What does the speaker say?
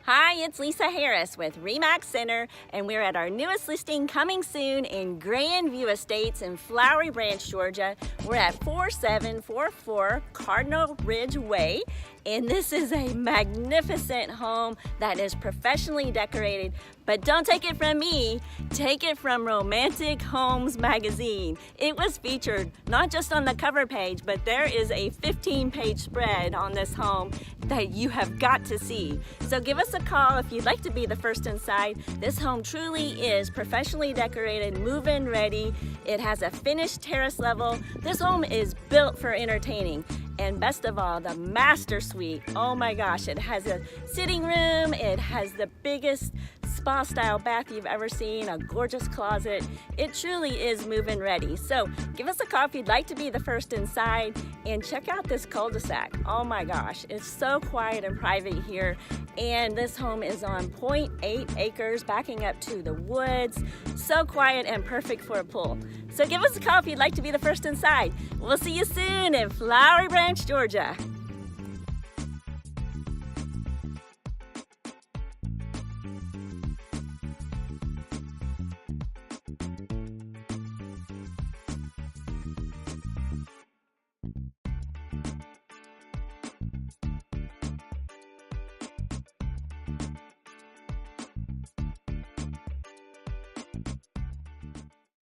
Hi, it's Lisa Harris with RE/MAX Center, and we're at our newest listing coming soon in Grandview Estates in Flowery Branch, Georgia. We're at 4744 Cardinal Ridge Way, and this is a magnificent home that is professionally decorated. But don't take it from me, take it from Romantic Homes magazine. It was featured not just on the cover page, but there is a 15-page spread on this home that you have got to see. So give us a call if you'd like to be the first inside. This home truly is professionally decorated, move-in ready. It has a finished terrace level. This home is built for entertaining. And best of all, the master suite. Oh my gosh, it has a sitting room. It has the biggest spa-style bath you've ever seen, a gorgeous closet. It truly is move-in ready. So give us a call if you'd like to be the first inside, and check out this cul-de-sac. Oh my gosh, it's so quiet and private here. And this home is on 0.8 acres, backing up to the woods. So quiet and perfect for a pool. So give us a call if you'd like to be the first inside. We'll see you soon in Flowery Branch, Georgia.